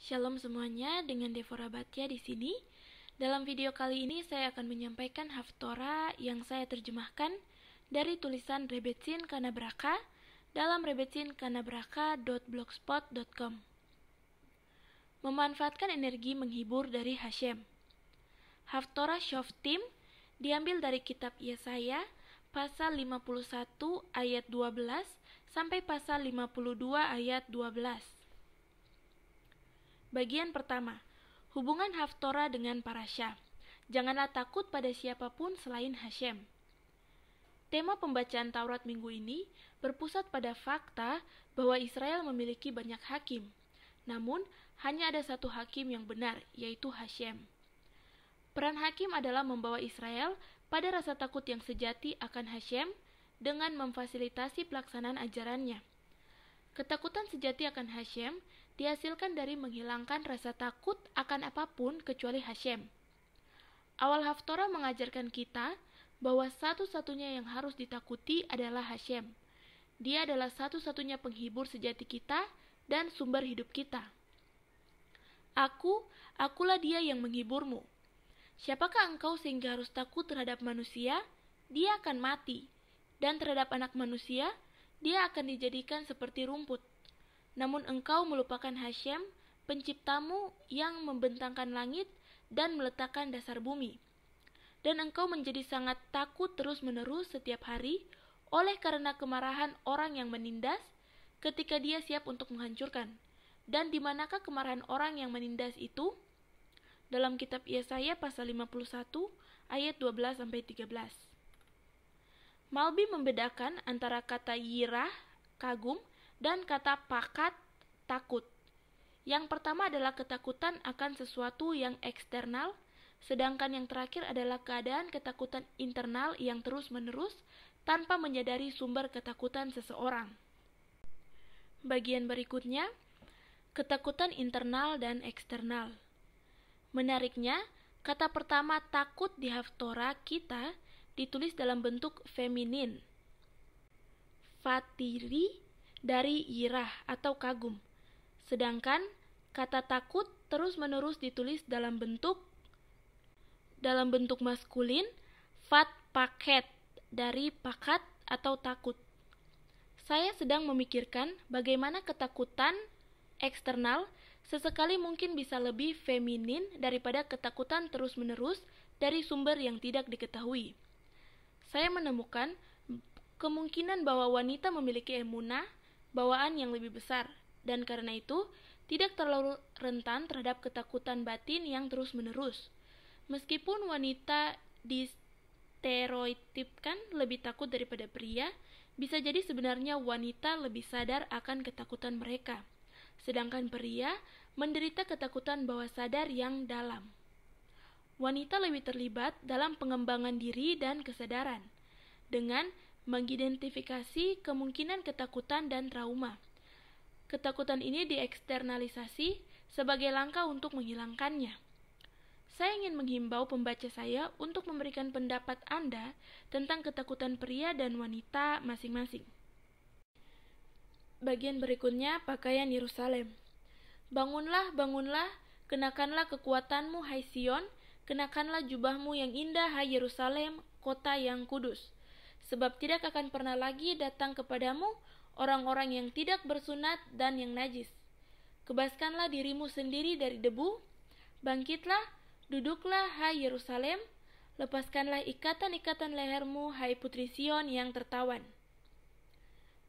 Shalom semuanya, dengan Devora Batya di sini. Dalam video kali ini saya akan menyampaikan Haftorah yang saya terjemahkan dari tulisan Rebetsin Kanabraka dalam rebetsinKanabraka.blogspot.com. Memanfaatkan energi menghibur dari Hashem. Haftorah Shoftim diambil dari kitab Yesaya pasal 51 ayat 12 sampai pasal 52 ayat 12. Bagian pertama, hubungan Haftorah dengan Parasha. Janganlah takut pada siapapun selain Hashem. Tema pembacaan Taurat minggu ini berpusat pada fakta bahwa Israel memiliki banyak hakim. Namun, hanya ada satu hakim yang benar, yaitu Hashem. Peran hakim adalah membawa Israel pada rasa takut yang sejati akan Hashem dengan memfasilitasi pelaksanaan ajarannya. Ketakutan sejati akan Hashem dihasilkan dari menghilangkan rasa takut akan apapun kecuali Hashem. Awal Haftorah mengajarkan kita bahwa satu-satunya yang harus ditakuti adalah Hashem. Dia adalah satu-satunya penghibur sejati kita dan sumber hidup kita. Akulah dia yang menghiburmu. Siapakah engkau sehingga harus takut terhadap manusia? Dia akan mati. Dan terhadap anak manusia, dia akan dijadikan seperti rumput. Namun engkau melupakan Hashem, penciptamu yang membentangkan langit dan meletakkan dasar bumi. Dan engkau menjadi sangat takut terus-menerus setiap hari oleh karena kemarahan orang yang menindas ketika dia siap untuk menghancurkan. Dan di manakah kemarahan orang yang menindas itu? Dalam kitab Yesaya pasal 51 ayat 12-13. Malbi membedakan antara kata yirah, kagum, dan kata pakat, takut. Yang pertama adalah ketakutan akan sesuatu yang eksternal, sedangkan yang terakhir adalah keadaan ketakutan internal yang terus-menerus tanpa menyadari sumber ketakutan seseorang. Bagian berikutnya, ketakutan internal dan eksternal. Menariknya, kata pertama takut di Haftorah kita ditulis dalam bentuk feminin. Fatiri dari yirah atau kagum. Sedangkan kata takut terus-menerus ditulis dalam bentuk maskulin, fat paket dari pakat atau takut. Saya sedang memikirkan bagaimana ketakutan eksternal sesekali mungkin bisa lebih feminin daripada ketakutan terus-menerus dari sumber yang tidak diketahui. Saya menemukan kemungkinan bahwa wanita memiliki emunah, bawaan yang lebih besar, dan karena itu tidak terlalu rentan terhadap ketakutan batin yang terus-menerus. Meskipun wanita distereotipkan lebih takut daripada pria, bisa jadi sebenarnya wanita lebih sadar akan ketakutan mereka, sedangkan pria menderita ketakutan bawah sadar yang dalam. Wanita lebih terlibat dalam pengembangan diri dan kesadaran, dengan mengidentifikasi kemungkinan ketakutan dan trauma. Ketakutan ini dieksternalisasi sebagai langkah untuk menghilangkannya. Saya ingin menghimbau pembaca saya untuk memberikan pendapat Anda tentang ketakutan pria dan wanita masing-masing. Bagian berikutnya, pakaian Yerusalem. Bangunlah, bangunlah, kenakanlah kekuatanmu, hai Sion, kenakanlah jubahmu yang indah, hai Yerusalem, kota yang kudus. Sebab tidak akan pernah lagi datang kepadamu orang-orang yang tidak bersunat dan yang najis. Kebaskanlah dirimu sendiri dari debu, bangkitlah, duduklah, hai Yerusalem, lepaskanlah ikatan-ikatan lehermu, hai putri Sion yang tertawan.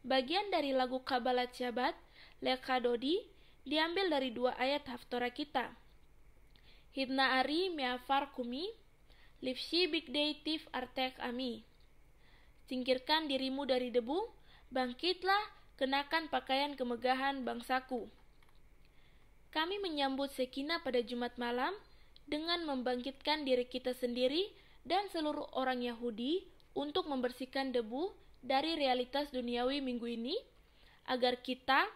Bagian dari lagu Kabbalat Shabbat, Lecha Dodi, diambil dari dua ayat Haftorah kita. Hidna ari me'afar kumi, lifshi bigdei tif artek ami. Singkirkan dirimu dari debu, bangkitlah, kenakan pakaian kemegahan bangsaku. Kami menyambut Shekinah pada Jumat malam dengan membangkitkan diri kita sendiri dan seluruh orang Yahudi untuk membersihkan debu dari realitas duniawi minggu ini, agar kita,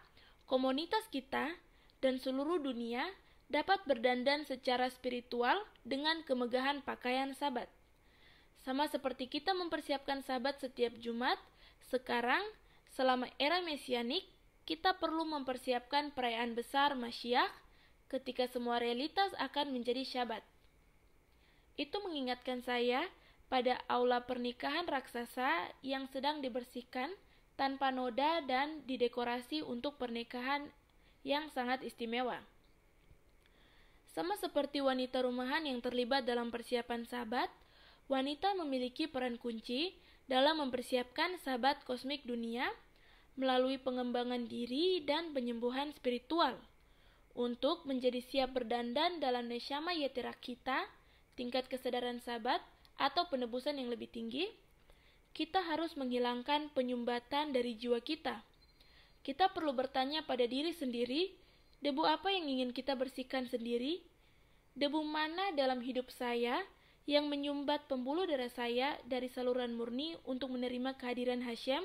komunitas kita, dan seluruh dunia dapat berdandan secara spiritual dengan kemegahan pakaian Sabat. Sama seperti kita mempersiapkan Sabat setiap Jumat, sekarang, selama era Mesianik, kita perlu mempersiapkan perayaan besar Masyiach ketika semua realitas akan menjadi Syabat. Itu mengingatkan saya pada aula pernikahan raksasa yang sedang dibersihkan tanpa noda dan didekorasi untuk pernikahan yang sangat istimewa. Sama seperti wanita rumahan yang terlibat dalam persiapan Sabat, wanita memiliki peran kunci dalam mempersiapkan Sabat kosmik dunia melalui pengembangan diri dan penyembuhan spiritual. Untuk menjadi siap berdandan dalam neshama yetira kita, tingkat kesadaran Sabat atau penebusan yang lebih tinggi, kita harus menghilangkan penyumbatan dari jiwa kita. Kita perlu bertanya pada diri sendiri, debu apa yang ingin kita bersihkan sendiri? Debu mana dalam hidup saya yang menyumbat pembuluh darah saya dari saluran murni untuk menerima kehadiran Hashem?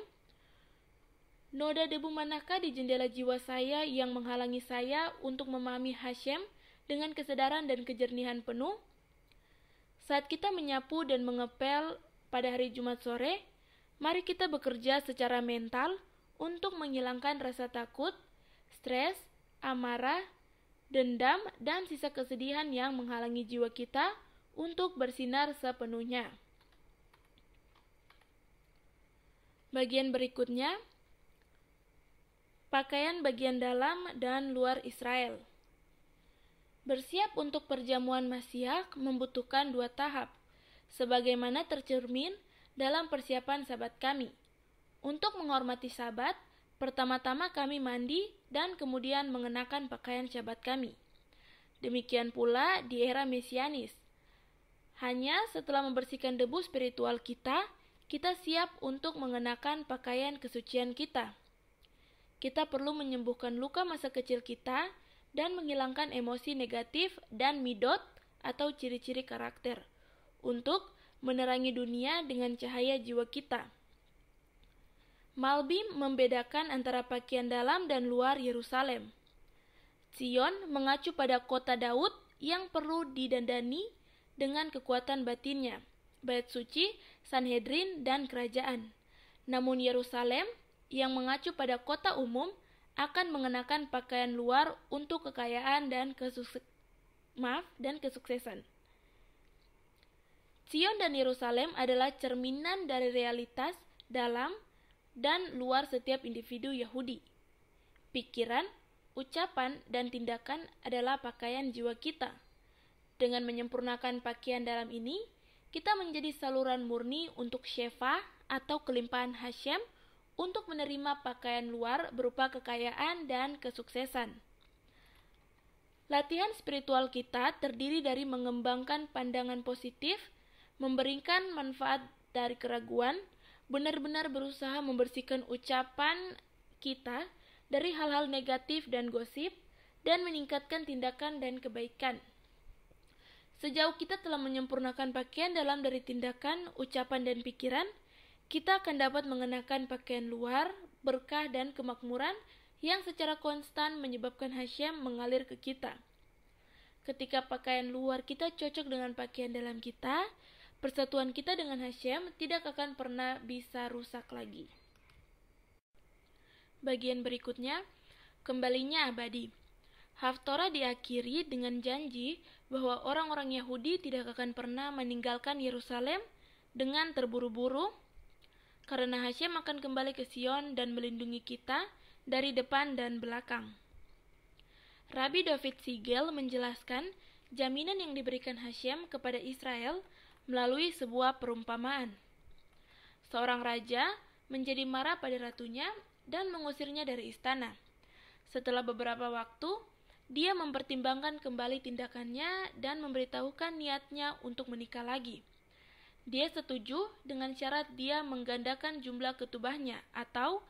Noda debu manakah di jendela jiwa saya yang menghalangi saya untuk memahami Hashem dengan kesadaran dan kejernihan penuh? Saat kita menyapu dan mengepel pada hari Jumat sore, mari kita bekerja secara mental untuk menghilangkan rasa takut, stres, amarah, dendam, dan sisa kesedihan yang menghalangi jiwa kita untuk bersinar sepenuhnya. Bagian berikutnya, pakaian bagian dalam dan luar Israel. Bersiap untuk perjamuan Masyiach membutuhkan 2 tahap, sebagaimana tercermin dalam persiapan Sabat kami. Untuk menghormati Sabat, pertama-tama kami mandi dan kemudian mengenakan pakaian Sabat kami. Demikian pula di era Mesianis. Hanya setelah membersihkan debu spiritual kita, kita siap untuk mengenakan pakaian kesucian kita. Kita perlu menyembuhkan luka masa kecil kita dan menghilangkan emosi negatif dan midot atau ciri-ciri karakter untuk menerangi dunia dengan cahaya jiwa kita. Malbim membedakan antara pakaian dalam dan luar Yerusalem. Sion mengacu pada kota Daud yang perlu didandani dengan kekuatan batinnya, bait suci, Sanhedrin, dan kerajaan. Namun Yerusalem yang mengacu pada kota umum akan mengenakan pakaian luar untuk kekayaan dan kesuksesan. Sion dan Yerusalem adalah cerminan dari realitas dalam dan luar setiap individu Yahudi. Pikiran, ucapan, dan tindakan adalah pakaian jiwa kita. Dengan menyempurnakan pakaian dalam ini, kita menjadi saluran murni untuk Shefa atau kelimpahan Hashem untuk menerima pakaian luar berupa kekayaan dan kesuksesan. Latihan spiritual kita terdiri dari mengembangkan pandangan positif, memberikan manfaat dari keraguan, benar-benar berusaha membersihkan ucapan kita dari hal-hal negatif dan gosip, dan meningkatkan tindakan dan kebaikan. Sejauh kita telah menyempurnakan pakaian dalam dari tindakan, ucapan, dan pikiran, kita akan dapat mengenakan pakaian luar, berkah dan kemakmuran yang secara konstan menyebabkan Hashem mengalir ke kita. Ketika pakaian luar kita cocok dengan pakaian dalam kita, persatuan kita dengan Hashem tidak akan pernah bisa rusak lagi. Bagian berikutnya, kembalinya abadi. Haftorah diakhiri dengan janji bahwa orang-orang Yahudi tidak akan pernah meninggalkan Yerusalem dengan terburu-buru, karena Hashem akan kembali ke Sion dan melindungi kita dari depan dan belakang. Rabbi David Siegel menjelaskan jaminan yang diberikan Hashem kepada Israel melalui sebuah perumpamaan. Seorang raja menjadi marah pada ratunya dan mengusirnya dari istana. Setelah beberapa waktu, dia mempertimbangkan kembali tindakannya dan memberitahukan niatnya untuk menikah lagi. Dia setuju dengan syarat dia menggandakan jumlah ketubahnya atau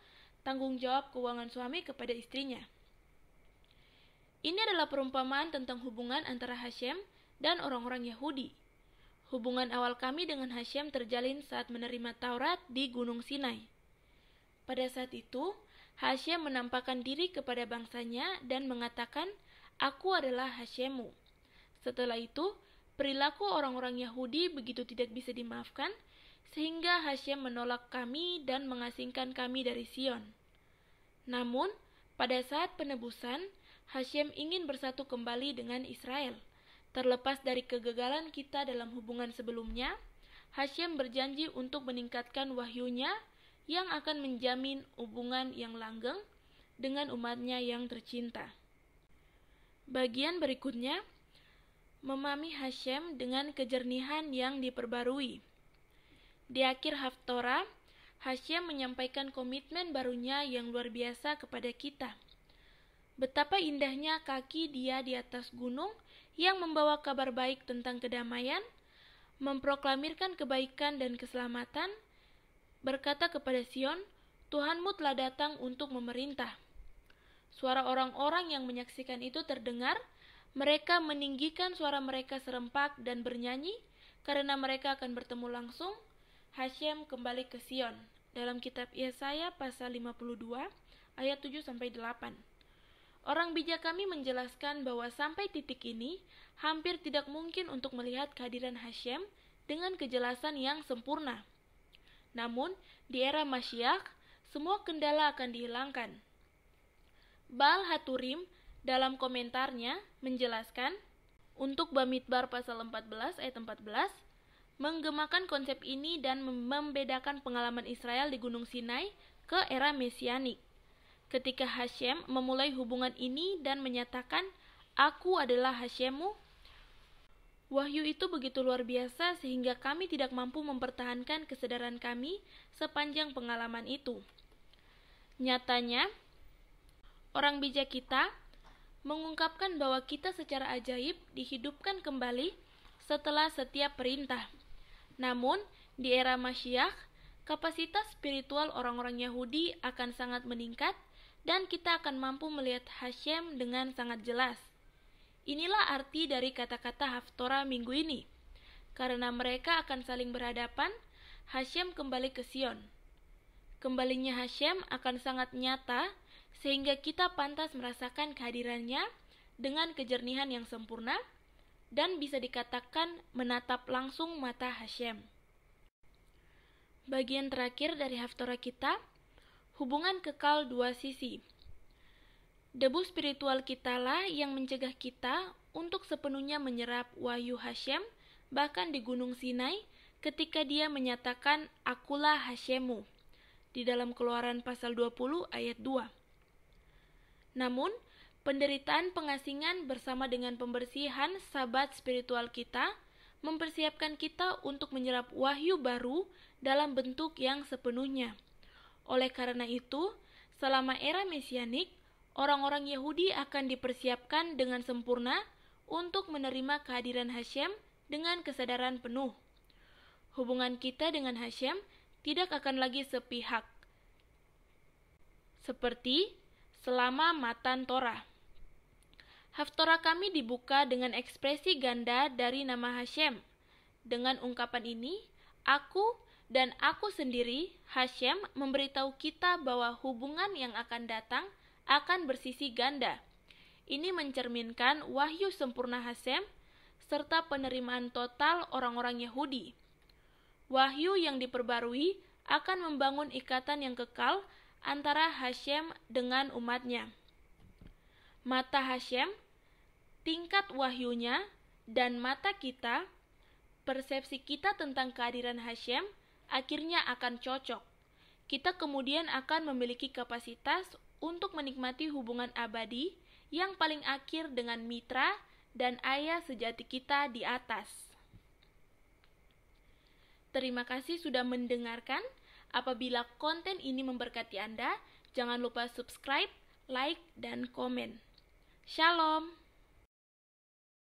tanggung jawab keuangan suami kepada istrinya. Ini adalah perumpamaan tentang hubungan antara Hashem dan orang-orang Yahudi. Hubungan awal kami dengan Hashem terjalin saat menerima Taurat di Gunung Sinai. Pada saat itu, Hashem menampakkan diri kepada bangsanya dan mengatakan, "Aku adalah Hashemmu." Setelah itu, perilaku orang-orang Yahudi begitu tidak bisa dimaafkan, sehingga Hashem menolak kami dan mengasingkan kami dari Sion. Namun, pada saat penebusan, Hashem ingin bersatu kembali dengan Israel. Terlepas dari kegagalan kita dalam hubungan sebelumnya, Hashem berjanji untuk meningkatkan wahyunya yang akan menjamin hubungan yang langgeng dengan umatnya yang tercinta. Bagian berikutnya, memahami Hashem dengan kejernihan yang diperbarui. Di akhir Haftorah, Hashem menyampaikan komitmen barunya yang luar biasa kepada kita. Betapa indahnya kaki Dia di atas gunung yang membawa kabar baik tentang kedamaian, memproklamirkan kebaikan dan keselamatan, berkata kepada Sion, Tuhanmu telah datang untuk memerintah. Suara orang-orang yang menyaksikan itu terdengar, mereka meninggikan suara mereka serempak dan bernyanyi, karena mereka akan bertemu langsung. Hashem kembali ke Sion. Dalam kitab Yesaya pasal 52 ayat 7-8. Orang bijak kami menjelaskan bahwa sampai titik ini, hampir tidak mungkin untuk melihat kehadiran Hashem dengan kejelasan yang sempurna. Namun, di era Masyiach, semua kendala akan dihilangkan. Baal Haturim dalam komentarnya menjelaskan, untuk Bamidbar pasal 14 ayat 14, menggemakan konsep ini dan membedakan pengalaman Israel di Gunung Sinai ke era Mesianik. Ketika Hashem memulai hubungan ini dan menyatakan, Aku adalah Hashemmu, wahyu itu begitu luar biasa sehingga kami tidak mampu mempertahankan kesadaran kami sepanjang pengalaman itu. Nyatanya, orang bijak kita mengungkapkan bahwa kita secara ajaib dihidupkan kembali setelah setiap perintah. Namun, di era Masyiach, kapasitas spiritual orang-orang Yahudi akan sangat meningkat dan kita akan mampu melihat Hashem dengan sangat jelas. Inilah arti dari kata-kata Haftorah minggu ini. Karena mereka akan saling berhadapan, Hashem kembali ke Sion. Kembalinya Hashem akan sangat nyata, sehingga kita pantas merasakan kehadirannya dengan kejernihan yang sempurna, dan bisa dikatakan menatap langsung mata Hashem. Bagian terakhir dari Haftorah kita, hubungan kekal dua sisi. Debu spiritual kitalah yang mencegah kita untuk sepenuhnya menyerap wahyu Hashem, bahkan di Gunung Sinai ketika Dia menyatakan, Akulah Hashemmu, di dalam Keluaran pasal 20 ayat 2. Namun, penderitaan pengasingan bersama dengan pembersihan sabat spiritual kita mempersiapkan kita untuk menyerap wahyu baru dalam bentuk yang sepenuhnya. Oleh karena itu, selama era Mesianik, orang-orang Yahudi akan dipersiapkan dengan sempurna untuk menerima kehadiran Hashem dengan kesadaran penuh. Hubungan kita dengan Hashem tidak akan lagi sepihak, seperti selama Matan Torah. Haftorah kami dibuka dengan ekspresi ganda dari nama Hashem. Dengan ungkapan ini, Aku dan Aku sendiri, Hashem, memberitahu kita bahwa hubungan yang akan datang akan bersisi ganda. Ini mencerminkan wahyu sempurna Hashem serta penerimaan total orang-orang Yahudi. Wahyu yang diperbarui akan membangun ikatan yang kekal antara Hashem dengan umatnya. Mata Hashem, tingkat wahyunya, dan mata kita, persepsi kita tentang kehadiran Hashem, akhirnya akan cocok. Kita kemudian akan memiliki kapasitas untuk menikmati hubungan abadi yang paling akhir dengan mitra dan ayah sejati kita di atas. Terima kasih sudah mendengarkan. Apabila konten ini memberkati Anda, jangan lupa subscribe, like, dan komen. Shalom.